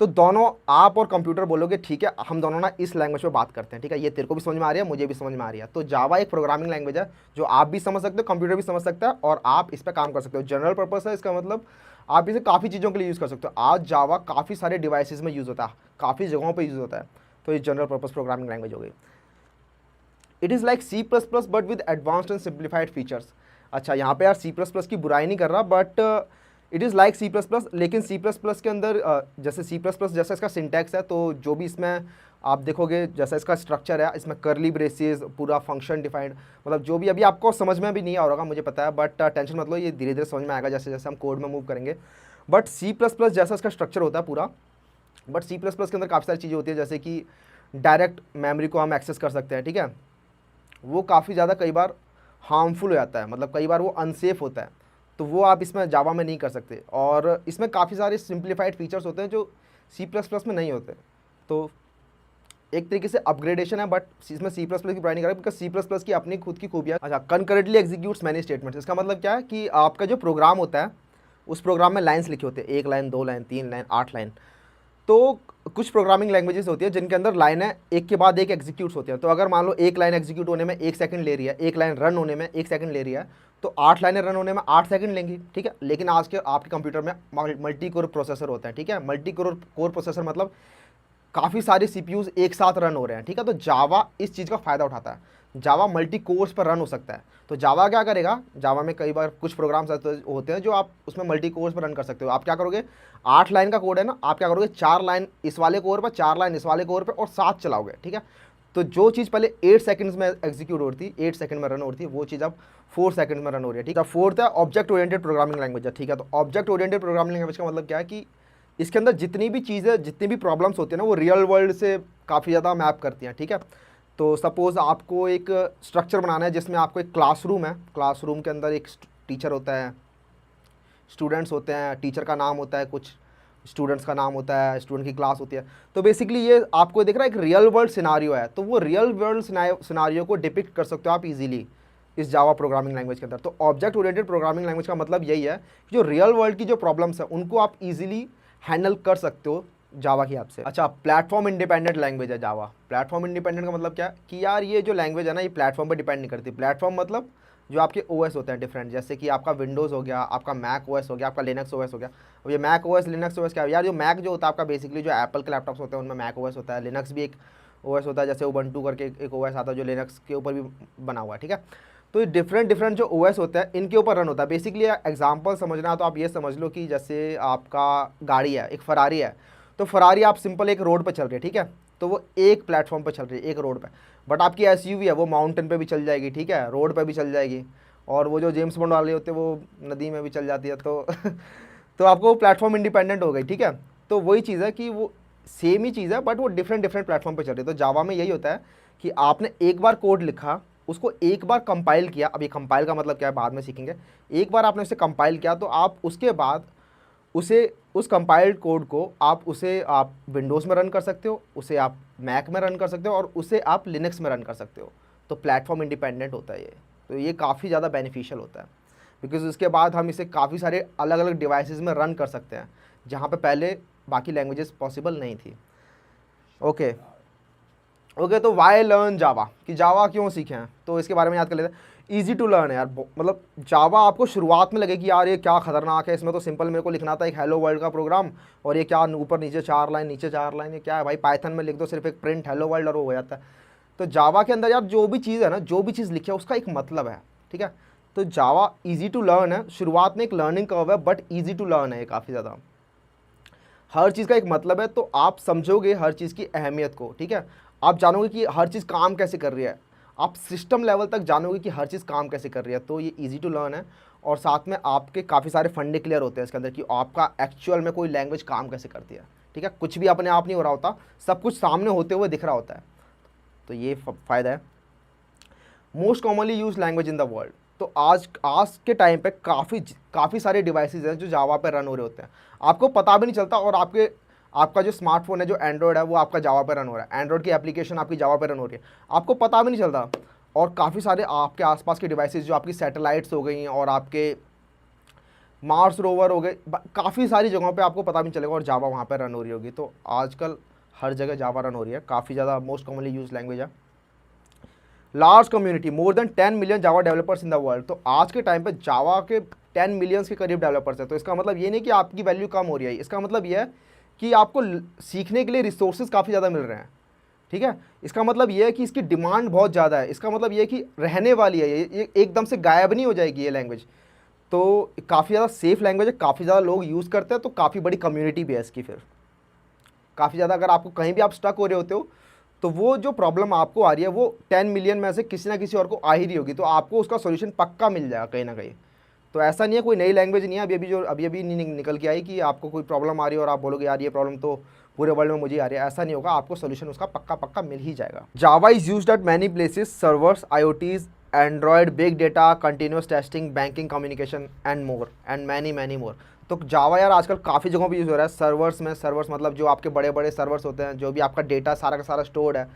तो दोनों आप और कंप्यूटर बोलोगे ठीक है हम दोनों ना इस लैंग्वेज पे बात करते हैं, ठीक है, ये तेरे को भी समझ में आ रही है, मुझे भी समझ में आ रही है। तो जावा एक प्रोग्रामिंग लैंग्वेज है जो आप भी समझ सकते हो, कंप्यूटर भी समझ सकता है, और आप इस पर काम कर सकते हो। जनरल पर्पस है, इसका मतलब आप इसे काफ़ी चीज़ों के लिए यूज़ कर सकते हो। आज जावा काफ़ी सारे डिवाइसेज में यूज़ होता है, काफ़ी जगहों पर यूज़ होता है, तो ये जनरल पर्पस प्रोग्रामिंग लैंग्वेज हो गई। It is like C plus plus but with advanced and simplified features. अच्छा, यहाँ पे यार सी प्लस प्लस की बुराई नहीं कर रहा, but it is like C plus plus, लेकिन सी प्लस प्लस के अंदर जैसे सी प्लस प्लस जैसा इसका सिंटैक्स है, तो जो भी इसमें आप देखोगे जैसा इसका स्ट्रक्चर है, इसमें करली ब्रेसेस, पूरा फंक्शन डिफाइंड, मतलब जो भी अभी आपको समझ में भी नहीं आ रहा होगा मुझे पता है, बट टेंशन मत लो, ये धीरे धीरे समझ में आएगा जैसे जैसे हम कोड में मूव करेंगे। बट सी प्लस प्लस जैसा इसका स्ट्रक्चर होता है पूरा, बट सी प्लस प्लस के अंदर काफ़ी सारी चीज़ें होती है, जैसे कि डायरेक्ट मेमोरी को हम एक्सेस कर सकते हैं, ठीक है, वो काफ़ी ज़्यादा कई बार हार्मफुल हो जाता है, मतलब कई बार वो अनसेफ होता है, तो वो आप इसमें जावा में नहीं कर सकते। और इसमें काफ़ी सारे सिंप्लीफाइड फीचर्स होते हैं जो सी प्लस प्लस में नहीं होते, तो एक तरीके से अपग्रेडेशन है, बट इसमें सी प्लस प्लस की बुराई नहीं कर रहा, बिकॉज सी प्लस प्लस की अपनी खुद की खूबियाँ। अच्छा, कंकरेंटली एग्जीक्यूट्स मैनी स्टेटमेंट्स, इसका मतलब क्या है कि आपका जो प्रोग्राम होता है उस प्रोग्राम में लाइन्स लिखे होते हैं, 1 लाइन 2 लाइन 3 लाइन 8 लाइन। तो कुछ प्रोग्रामिंग लैंग्वेजेस होती है जिनके अंदर लाइनें एक के बाद एक एग्जीक्यूट्स होती हैं, तो अगर मान लो एक लाइन एग्जीक्यूट होने में 1 सेकंड ले रही है, एक लाइन रन होने में 1 सेकंड ले रही है, तो 8 लाइनें रन होने में 8 सेकंड लेंगी, ठीक है। लेकिन आज के आपके कंप्यूटर में मल्टी कोर प्रोसेसर होता है, ठीक है, मल्टी कोर प्रोसेसर मतलब काफ़ी सारे सीपीयूज एक साथ रन हो रहे हैं, ठीक है। तो जावा इस चीज़ का फ़ायदा उठाता है, जावा मल्टी कोर्स पर रन हो सकता है। तो जावा क्या करेगा, जावा में कई बार कुछ प्रोग्राम्स होते हैं जो आप उसमें मल्टी कोर्स पर रन कर सकते हो। आप क्या करोगे, 8 लाइन का कोड है ना, आप क्या करोगे 4 लाइन इस वाले कोर पर, 4 लाइन इस वाले कोर पर, और साथ चलाओगे, ठीक है। तो जो चीज़ पहले 8 सेकंड्स में एग्जीक्यूट होती थी, 8 सेकंड में रन होती थी, वो चीज़ अब 4 सेकंड में रन हो रही है, ठीक है। फोर्थ है ऑब्जेक्ट ओरिएंटेड प्रोग्रामिंग लैंग्वेज है, ठीक है। तो ऑब्जेक्ट ओरिएंटेड प्रोग्रामिंग लैंग्वेज का मतलब क्या है कि इसके अंदर जितनी भी चीज़ें, जितनी भी प्रॉब्लम्स होती हैं ना, वो रियल वर्ल्ड से काफ़ी ज़्यादा मैप करती हैं, ठीक है। तो सपोज़ आपको एक स्ट्रक्चर बनाना है जिसमें आपको एक क्लासरूम है, क्लासरूम के अंदर एक टीचर होता है, स्टूडेंट्स होते हैं, टीचर का नाम होता है, कुछ स्टूडेंट्स का नाम होता है, स्टूडेंट की क्लास होती है। तो बेसिकली ये आपको दिख रहा है एक रियल वर्ल्ड सिनारियो है, तो वो रियल वर्ल्ड सिनारियो को डिपिक्ट कर सकते हो आप इजीली इस जावा प्रोग्रामिंग लैंग्वेज के अंदर। तो ऑब्जेक्ट ओरिएंटेड प्रोग्रामिंग लैंग्वेज का मतलब यही है कि जो रियल वर्ल्ड की जो प्रॉब्लम्स है उनको आप इजीली हैंडल कर सकते हो जावा की आपसे। अच्छा, प्लेटफॉर्म इंडिपेंडेंट लैंग्वेज है जावा। प्लेटफॉर्म इंडिपेंडेंट का मतलब क्या है कि यार ये जो लैंग्वेज है ना, ये प्लेटफॉर्म पर डिपेंड नहीं करती। प्लेटफॉर्म मतलब जो आपके ओएस होते हैं डिफरेंट, जैसे कि आपका विंडोज़ हो गया, आपका मैक ओएस हो गया, आपका लिनक्स ओएस हो गया। अब ये मैक ओएस लिनक्स ओएस क्या है यार, जो मैक जो होता है आपका बेसिकली जो एप्पल के लैपटॉप्स होते हैं उनमें मैक ओएस होता है, लिनक्स भी एक ओएस होता है, जैसे उबंटू करके एक ओएस आता है जो लिनक्स के ऊपर भी बना हुआ है, ठीक है। तो ये डिफरेंट जो ओएस होता है इनके ऊपर रन होता है। बेसिकली एग्जांपल समझना है तो आप ये समझ लो कि जैसे आपका गाड़ी है, एक फरारी है, तो फरारी आप सिंपल एक रोड पे चल रही है, ठीक है, तो वो एक प्लेटफॉर्म पे चल रही है, एक रोड पे। बट आपकी एसयूवी है, वो माउंटेन पे भी चल जाएगी, ठीक है, रोड पे भी चल जाएगी, और वो जो जेम्स बॉन्ड वाले होते हैं वो नदी में भी चल जाती है, तो तो आपको प्लेटफॉर्म इंडिपेंडेंट हो गई, ठीक है। तो वही चीज़ है कि वो सेम ही चीज़ है बट वो डिफरेंट प्लेटफॉर्म पे चल रही है। तो जावा में यही होता है कि आपने एक बार कोड लिखा, उसको एक बार कंपाइल किया, अब ये कंपाइल का मतलब क्या है बाद में सीखेंगे। एक बार आपने उसे कंपाइल किया तो आप उसके बाद उसे उस कंपाइल्ड कोड को आप विंडोज़ में रन कर सकते हो, उसे आप मैक में रन कर सकते हो, और उसे आप लिनक्स में रन कर सकते हो। तो प्लेटफॉर्म इंडिपेंडेंट होता है ये, तो ये काफ़ी ज़्यादा बेनिफिशियल होता है, बिकॉज उसके बाद हम इसे काफ़ी सारे अलग अलग डिवाइसेस में रन कर सकते हैं जहाँ पे पहले बाकी लैंग्वेजेस पॉसिबल नहीं थी। ओके ओके, तो वाई लर्न जावा, कि जावा क्यों सीखे हैं, तो इसके बारे में याद कर लेते हैं। ईजी टू लर्न है यार, मतलब जावा आपको शुरुआत में लगे कि यार ये क्या खतरनाक है, इसमें तो सिंपल मेरे को लिखना था एक हेलो वर्ल्ड का प्रोग्राम, और ये क्या ऊपर नीचे 4 लाइन नीचे 4 लाइन, ये क्या है भाई, पाइथन में लिख दो सिर्फ एक प्रिंट हेलो वर्ल्ड और वो हो जाता है। तो जावा के अंदर यार जो भी चीज़ है ना, जो भी चीज़ लिखी है उसका एक मतलब है, ठीक है। तो जावा ईजी टू लर्न है, शुरुआत में एक लर्निंग कर्व है बट ईजी टू लर्न है काफ़ी ज़्यादा। हर चीज़ का एक मतलब है, तो आप समझोगे हर चीज़ की अहमियत को, ठीक है। आप जानोगे कि हर चीज़ काम कैसे कर रही है, आप सिस्टम लेवल तक जानोगे कि हर चीज़ काम कैसे कर रही है, तो ये इजी टू लर्न है। और साथ में आपके काफ़ी सारे फंडे क्लियर होते हैं इसके अंदर कि आपका एक्चुअल में कोई लैंग्वेज काम कैसे करती है, ठीक है। कुछ भी अपने आप नहीं हो रहा होता, सब कुछ सामने होते हुए दिख रहा होता है, तो ये फ़ायदा है। Most commonly use language in the world, तो आज के टाइम पे काफ़ी सारे डिवाइसेस हैं जो जावा पे रन हो रहे होते हैं, आपको पता भी नहीं चलता, और आपका जो स्मार्टफोन है जो एंड्रॉयड है वो आपका जावा पे रन हो रहा है, एंड्रॉयड की एप्लीकेशन आपकी जावा पे रन हो रही है, आपको पता भी नहीं चलता। और काफ़ी सारे आपके आसपास के डिवाइसेस जो आपकी सैटेलाइट्स हो गई और आपके मार्स रोवर हो गए, काफ़ी सारी जगहों पे आपको पता भी नहीं चलेगा और जावा वहाँ पे रन हो रही होगी। तो आजकल हर जगह जावा रन हो रही है, काफ़ी ज़्यादा मोस्ट कॉमनली यूज लैंग्वेज है। Large community, more than 10 million Java developers in the world. तो आज के टाइम पे जावा के 10 मिलियंस के करीब डेवलपर्स हैं। तो इसका मतलब ये नहीं कि आपकी वैल्यू कम हो रही है, इसका मतलब ये है कि आपको सीखने के लिए रिसोर्सेज काफ़ी ज़्यादा मिल रहे हैं, ठीक है। इसका मतलब ये है कि इसकी डिमांड बहुत ज़्यादा है, इसका मतलब ये है कि रहने वाली है, ये एकदम से गायब नहीं हो जाएगी ये लैंग्वेज। तो काफ़ी ज़्यादा सेफ लैंग्वेज है, काफ़ी ज़्यादा लोग यूज़ करते हैं, तो काफ़ी बड़ी कम्युनिटी भी है इसकी। फिर काफ़ी ज़्यादा अगर आपको कहीं भी आप स्टक हो रहे होते हो तो वो जो प्रॉब्लम आपको आ रही है वो 10 मिलियन में से किसी ना किसी और को आ ही रही होगी, तो आपको उसका सॉल्यूशन पक्का मिल जाएगा कहीं ना कहीं। तो ऐसा नहीं है, कोई नई लैंग्वेज नहीं है अभी अभी नहीं निकल के आई कि आपको कोई प्रॉब्लम आ रही है और आप बोलोगे यार ये प्रॉब्लम तो पूरे वर्ल्ड में मुझे आ रही है। ऐसा नहीं होगा, आपको सोल्यूशन उसका पक्का पक्का मिल ही जाएगा। Java is used eight many places, servers, IoTs, Android, big data, continuous testing, banking, communication and more and many more. तो जावा यार आजकल काफ़ी जगहों पे यूज़ हो रहा है। सर्वर्स में, सर्वर्स मतलब जो आपके बड़े बड़े सर्वर्स होते हैं, जो भी आपका डेटा सारा का सारा स्टोर्ड है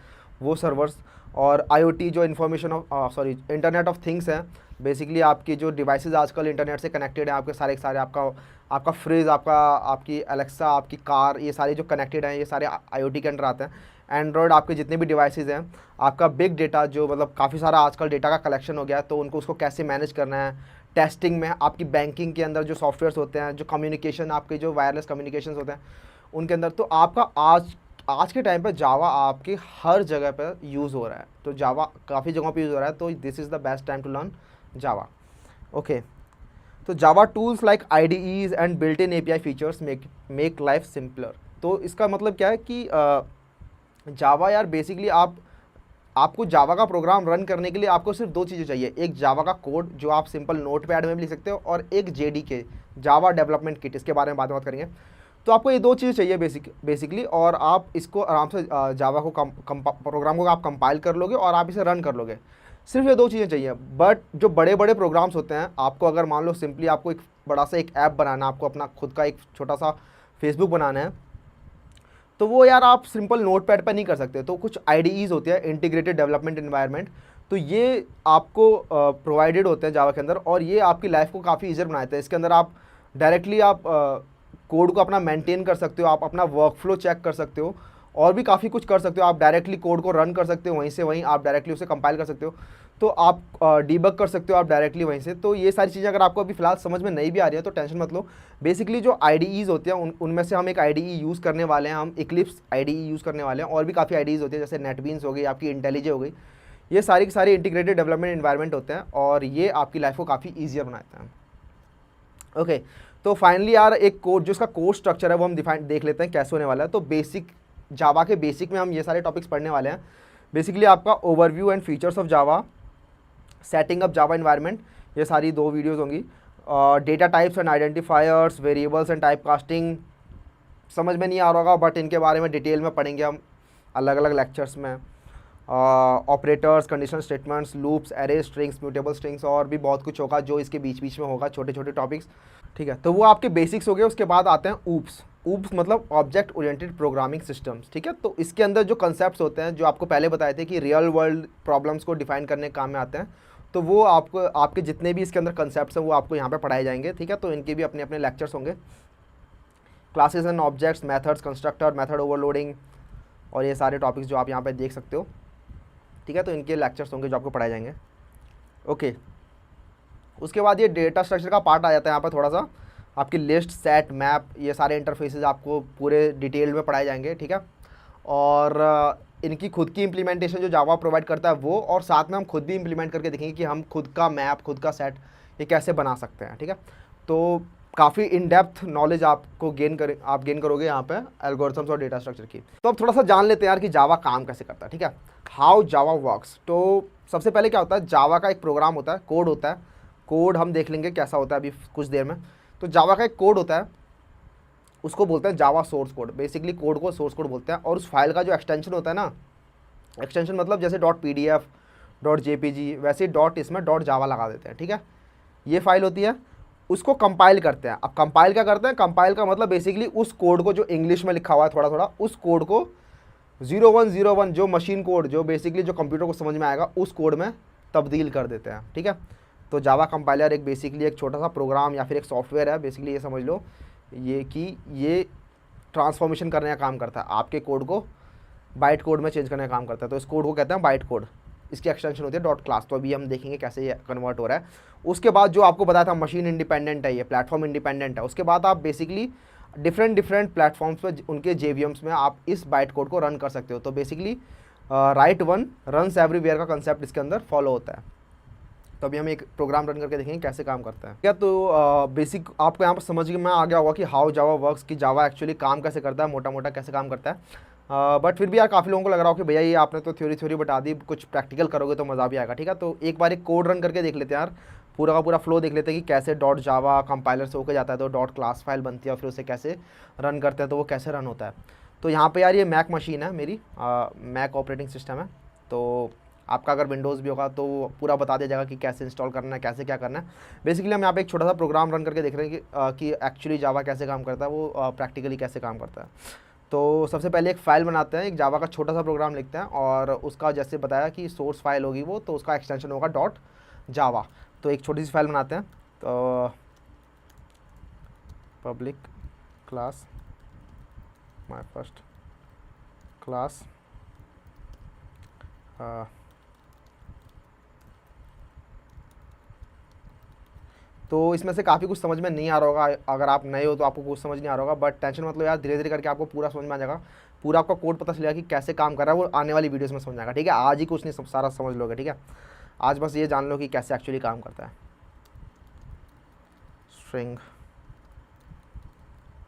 वो सर्वर्स। और IoT जो information of internet of things है, बेसिकली आपकी जो डिवाइसेस आजकल इंटरनेट से कनेक्टेड है, आपके सारे के सारे आपका फ्रिज, आपकी एलेक्सा, आपकी कार, ये सारे जो कनेक्टेड हैं ये सारे IoT के अंडर आते हैं। एंड्रॉयड, आपके जितने भी डिवाइसेस हैं, आपका बिग डेटा जो मतलब काफ़ी सारा आजकल डेटा का कलेक्शन हो गया है, तो उसको कैसे मैनेज करना है। टेस्टिंग में आपकी बैंकिंग के अंदर जो सॉफ्टवेयर्स होते हैं, जो कम्युनिकेशन, आपके जो वायरलेस कम्युनिकेशंस होते हैं उनके अंदर, तो आपका आज के टाइम पे जावा आपके हर जगह पर यूज़ हो रहा है। तो जावा काफ़ी जगहों पे यूज़ हो रहा है, तो this is the best time to learn Java. Okay, तो Java tools like IDEs and built in API features make life simpler. तो इसका मतलब क्या है कि जावा यार बेसिकली आपको जावा का प्रोग्राम रन करने के लिए आपको सिर्फ दो चीज़ें चाहिए, एक जावा का कोड जो आप सिंपल नोटपैड में भी लिख सकते हो, और एक JDK, जावा डेवलपमेंट किट, इसके बारे में बाद में बात करेंगे। तो आपको ये दो चीज़ें चाहिए बेसिकली, और आप इसको आराम से जावा को प्रोग्राम को आप कंपाइल कर लोगे और आप इसे रन कर लोगे। सिर्फ ये दो चीज़ें चाहिए। बट जो बड़े बड़े प्रोग्राम्स होते हैं, आपको अगर मान लो सिंपली आपको एक बड़ा सा एक ऐप बनाना है, आपको अपना खुद का एक छोटा सा फेसबुक बनाना है, तो वो यार आप सिंपल नोटपैड पर नहीं कर सकते। तो कुछ IDEs होती है, इंटीग्रेटेड डेवलपमेंट एनवायरनमेंट, तो ये आपको प्रोवाइडेड होते हैं जावा के अंदर, और ये आपकी लाइफ को काफ़ी ईजियर बनाते हैं। इसके अंदर आप डायरेक्टली आप कोड को अपना मेंटेन कर सकते हो, आप अपना वर्कफ्लो चेक कर सकते हो, और भी काफ़ी कुछ कर सकते हो। आप डायरेक्टली कोड को रन कर सकते हो, वहीं से वहीं आप डायरेक्टली उसे कंपाइल कर सकते हो, तो आप डीबग कर सकते हो आप डायरेक्टली वहीं से। तो ये सारी चीज़ें अगर आपको अभी फिलहाल समझ में नहीं भी आ रही है तो टेंशन मत लो। बेसिकली जो IDEs होती हैं उनमें से हम एक IDE यूज़ करने वाले हैं, हम इक्लिप्स IDE यूज़ करने वाले हैं। और भी काफ़ी IDEs होती है, जैसे नेटबीन्स हो गई, आपकी इंटेलिजे हो गई, ये सारी की सारी इंटीग्रेटेड डेवलपमेंट एनवायरनमेंट होते हैं, और ये आपकी लाइफ को काफ़ी ईजियर बनाते हैं। ओके, तो फाइनली यार एक कोड जो इसका कोड स्ट्रक्चर है वो हम देख लेते हैं कैसे होने वाला है। तो बेसिक जावा के बेसिक में हम ये सारे टॉपिक्स पढ़ने वाले हैं। बेसिकली आपका overview and features of Java, setting up Java environment, ये सारी 2 वीडियोस होंगी। Data types and identifiers, variables and type casting, समझ में नहीं आ रहा होगा बट इनके बारे में डिटेल में पढ़ेंगे हम अलग अलग लेक्चर्स में। Operators, conditional statements, loops, array, strings, mutable strings, और भी बहुत कुछ होगा जो इसके बीच बीच में होगा, छोटे छोटे टॉपिक्स, ठीक है। तो वो आपके बेसिक्स हो गए। उसके बाद आते हैं ऊप्स मतलब ऑब्जेक्ट ओरिएंटेड प्रोग्रामिंग सिस्टम्स, ठीक है। तो इसके अंदर जो कंसेप्ट्स होते हैं, जो आपको पहले बताए थे कि रियल वर्ल्ड प्रॉब्लम्स को डिफाइन करने के काम में आते हैं, तो वो आपके जितने भी इसके अंदर कंसेप्ट्स हैं वो आपको यहाँ पे पढ़ाए जाएंगे, ठीक है। तो इनके भी अपने अपने लेक्चर्स होंगे। Classes and objects, methods, constructor, method overloading, और ये सारे टॉपिक्स जो आप यहाँ पे देख सकते हो, ठीक है। तो इनके लेक्चर्स होंगे जो आपको पढ़ाए जाएंगे। ओके, उसके बाद ये डेटा स्ट्रक्चर का पार्ट आ जाता है यहाँ पर थोड़ा सा। आपकी लिस्ट, सेट, मैप, ये सारे इंटरफेसेस आपको पूरे डिटेल में पढ़ाए जाएंगे, ठीक है। और इनकी खुद की इम्प्लीमेंटेशन जो जावा प्रोवाइड करता है वो, और साथ में हम खुद भी इम्प्लीमेंट करके देखेंगे कि हम खुद का मैप, खुद का सेट ये कैसे बना सकते हैं, ठीक है। तो काफ़ी इन डेप्थ नॉलेज आपको गेन करोगे यहाँ पे एल्गोरिथम्स और डेटा स्ट्रक्चर की। तो अब थोड़ा सा जान लेते हैं यार कि जावा काम कैसे करता है, ठीक है। How Java works. तो सबसे पहले क्या होता है, जावा का एक प्रोग्राम होता है, कोड होता है। कोड हम देख लेंगे कैसा होता है अभी कुछ देर में। तो जावा का एक कोड होता है, उसको बोलते हैं Java source code. Basically code को सोर्स कोड बोलते हैं। और उस फाइल का जो एक्सटेंशन होता है ना, एक्सटेंशन मतलब जैसे .pdf, .jpg, वैसे इसमें .java लगा देते हैं, ठीक है। ये फाइल होती है, उसको कंपाइल करते हैं। अब कंपाइल क्या करते हैं, कंपाइल का मतलब बेसिकली उस कोड को जो इंग्लिश में लिखा हुआ है थोड़ा थोड़ा, उस कोड को 0101 जो मशीन कोड, जो बेसिकली जो कंप्यूटर को समझ में आएगा, उस कोड में तब्दील कर देते हैं, ठीक है। तो जावा कंपाइलर एक बेसिकली एक छोटा सा प्रोग्राम या फिर एक सॉफ्टवेयर है, बेसिकली ये समझ लो ये कि ये ट्रांसफॉर्मेशन करने का काम करता है, आपके कोड को बाइट कोड में चेंज करने का काम करता है। तो इस कोड को कहते हैं बाइट कोड, इसकी एक्सटेंशन होती है डॉट क्लास। तो अभी हम देखेंगे कैसे ये कन्वर्ट हो रहा है। उसके बाद जो आपको बताया था मशीन इंडिपेंडेंट है, ये प्लेटफॉर्म इंडिपेंडेंट है। उसके बाद आप बेसिकली डिफरेंट प्लेटफॉर्म्स पे उनके जेवीएम्स में आप इस बाइट कोड को रन कर सकते हो। तो basically right one runs everywhere का कंसेप्ट इसके अंदर फॉलो होता है। तो अभी हम एक प्रोग्राम रन करके देखेंगे कैसे काम करता है। क्या तो बेसिक आपको यहाँ पर समझ में आ गया होगा कि हाउ जावा वर्क्स, कि जावा एक्चुअली काम कैसे करता है, मोटा मोटा कैसे काम करता है। बट फिर भी यार काफ़ी लोगों को लग रहा हो कि भैया ये आपने तो थ्योरी बता दी, कुछ प्रैक्टिकल करोगे तो मज़ा भी आएगा। ठीक है, तो एक बार एक कोड रन करके देख लेते हैं यार, पूरा का पूरा फ्लो देख लेते हैं कि कैसे डॉट जावा कंपाइलर से होकर जाता है, तो डॉट क्लास फाइल बनती है और फिर उसे कैसे रन करते हैं, तो वो कैसे रन होता है। तो यहाँ पे यार ये मैक मशीन है मेरी, मैक ऑपरेटिंग सिस्टम है। तो आपका अगर विंडोज़ भी होगा तो पूरा बता दिया जाएगा कि कैसे इंस्टॉल करना है, कैसे क्या करना है। बेसिकली हम यहाँ पे एक छोटा सा प्रोग्राम रन करके देख रहे हैं कि एक्चुअली जावा कैसे काम करता है, वो प्रैक्टिकली कैसे काम करता है। तो सबसे पहले एक फ़ाइल बनाते हैं, एक जावा का छोटा सा प्रोग्राम लिखते हैं और उसका जैसे बताया कि सोर्स फाइल होगी वो, तो उसका एक्सटेंशन होगा डॉट जावा। तो एक छोटी सी फाइल बनाते हैं, तो public class my first class तो इसमें से काफ़ी कुछ समझ में नहीं आ रहा होगा, अगर आप नए हो तो आपको कुछ समझ नहीं आ रहा होगा, बट टेंशन मत लो यार, धीरे धीरे करके आपको पूरा समझ में आ जाएगा, पूरा आपका कोड पता चलेगा कि कैसे काम कर रहा है, वो आने वाली वीडियोस में समझ आएगा। ठीक है, आज ही कुछ नहीं, सब सारा समझ लोगे। ठीक है, आज बस ये जान लो कि कैसे एक्चुअली काम करता है। स्ट्रिंग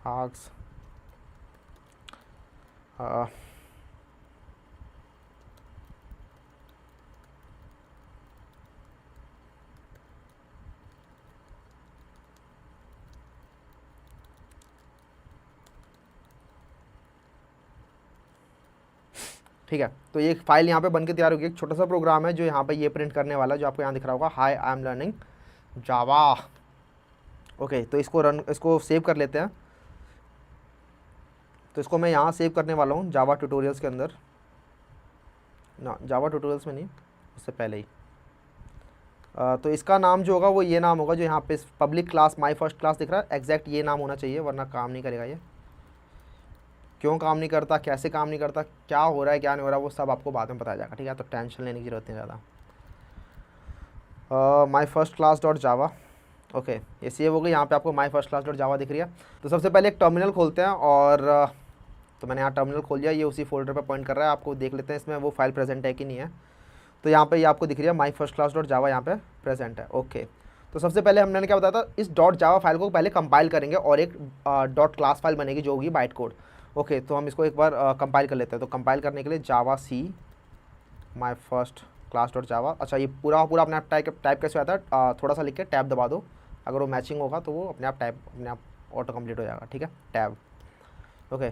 आर्ग्स ठीक है, तो ये फाइल यहाँ पे बन के तैयार होगी। एक छोटा सा प्रोग्राम है जो यहाँ पे ये प्रिंट करने वाला है, जो आपको यहाँ दिख रहा होगा, high I am learning Java. Okay, तो इसको सेव कर लेते हैं। तो इसको मैं यहाँ सेव करने वाला हूँ जावा ट्यूटोरियल्स के अंदर, ना जावा ट्यूटोरियल्स में नहीं, उससे पहले ही। तो इसका नाम जो होगा वो ये नाम होगा जो यहाँ पे public class my first class दिख रहा है, एग्जैक्ट ये नाम होना चाहिए, वरना काम नहीं करेगा ये। क्यों काम नहीं करता, कैसे काम नहीं करता, क्या हो रहा है क्या नहीं हो रहा है, वो सब आपको बाद में बताया जाएगा। ठीक है, तो टेंशन लेने की जरूरत नहीं ज़्यादा। माई फर्स्ट क्लास डॉट जावा, ओके, ये सेव हो गई। यहाँ पे आपको माई फर्स्ट क्लास डॉट जावा दिख रही है। तो सबसे पहले एक टर्मिनल खोलते हैं और तो मैंने यहाँ टर्मिनल खोल दिया, ये उसी फोल्डर पे पॉइंट कर रहा है। आपको देख लेते हैं इसमें वो फाइल प्रेजेंट है कि नहीं है। तो यहाँ पे ये आपको दिख रही है माई फर्स्ट क्लास डॉट जावा, यहाँ पे प्रेजेंट है। ओके, तो सबसे पहले हमने क्या बताया था, इस डॉट जावा फाइल को पहले कंपाइल करेंगे और एक डॉट क्लास फाइल बनेगी जो होगी बाइट कोड। ओके, तो हम इसको एक बार कंपाइल कर लेते हैं। तो कंपाइल करने के लिए javac my first class dot Java, अच्छा ये पूरा अपने आप टाइप कैसे आता है, थोड़ा सा लिख के टैब दबा दो, अगर वो मैचिंग होगा तो वो अपने आप ऑटो कंप्लीट हो जाएगा। ठीक है, टैब। ओके,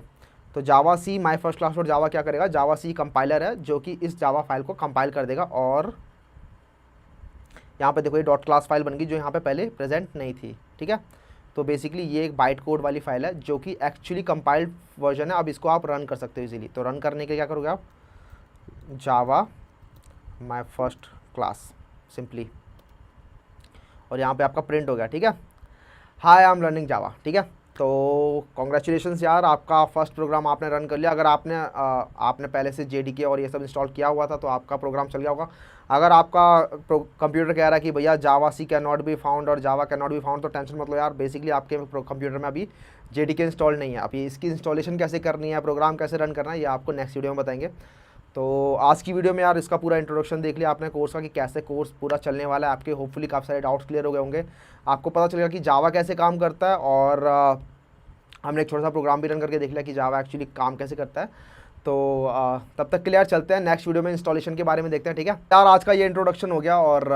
तो javac my first class dot Java क्या करेगा, जावा सी कंपाइलर है जो कि इस जावा फाइल को कंपाइल कर देगा। और यहाँ पे देखो ये डॉट क्लास फाइल बन गई जो यहाँ पे पहले प्रेजेंट नहीं थी। ठीक है, तो बेसिकली ये एक बाइट कोड वाली फाइल है जो कि एक्चुअली कंपाइल्ड वर्जन है। अब इसको आप रन कर सकते हो इजीली। तो रन करने के लिए क्या करोगे आप, जावा माई फर्स्ट क्लास सिंपली, और यहाँ पे आपका प्रिंट हो गया। ठीक है, हाई आई एम लर्निंग जावा। ठीक है, तो कॉन्ग्रेचुलेशंस यार, आपका फर्स्ट प्रोग्राम आपने रन कर लिया। अगर आपने पहले से जेडीके और ये सब इंस्टॉल किया हुआ था तो आपका प्रोग्राम चल गया होगा। अगर आपका कंप्यूटर कह रहा है कि भैया जावा सी कैन नॉट बी फाउंड और जावा कैन नॉट बी फाउंड, तो टेंशन मत लो यार, बेसिकली आपके कंप्यूटर में अभी जेडीके इंस्टॉल नहीं है। अभी इसकी इंस्टॉलेशन कैसे करनी है, प्रोग्राम कैसे रन करना है, ये आपको नेक्स्ट वीडियो में बताएंगे। तो आज की वीडियो में यार इसका पूरा इंट्रोडक्शन देख लिया आपने कोर्स का, कि कैसे कोर्स पूरा चलने वाला है। आपके होपफुली काफ़ी सारे डाउट्स क्लियर हो गए होंगे, आपको पता चलेगा कि जावा कैसे काम करता है। और हमने एक छोटा सा प्रोग्राम भी रन करके देख लिया कि जावा एक्चुअली काम कैसे करता है। तो तब तक के लिए यार चलते हैं, नेक्स्ट वीडियो में इंस्टॉलेशन के बारे में देखते हैं। ठीक है यार, आज का ये इंट्रोडक्शन हो गया। और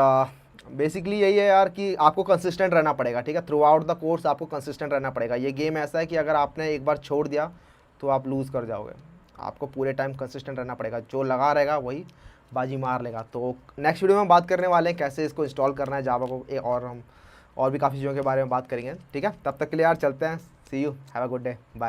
बेसिकली यही है यार कि आपको कंसिस्टेंट रहना पड़ेगा। ठीक है, थ्रू आउट द कोर्स आपको कंसिस्टेंट रहना पड़ेगा। ये गेम ऐसा है कि अगर आपने एक बार छोड़ दिया तो आप लूज़ कर जाओगे। आपको पूरे टाइम कंसिस्टेंट रहना पड़ेगा, जो लगा रहेगा वही बाजी मार लेगा। तो नेक्स्ट वीडियो में बात करने वाले हैं कैसे इसको इंस्टॉल करना है जावा को, और हम और भी काफ़ी चीज़ों के बारे में बात करेंगे। ठीक है, तब तक के लिए यार चलते हैं। See you, have a good day, bye.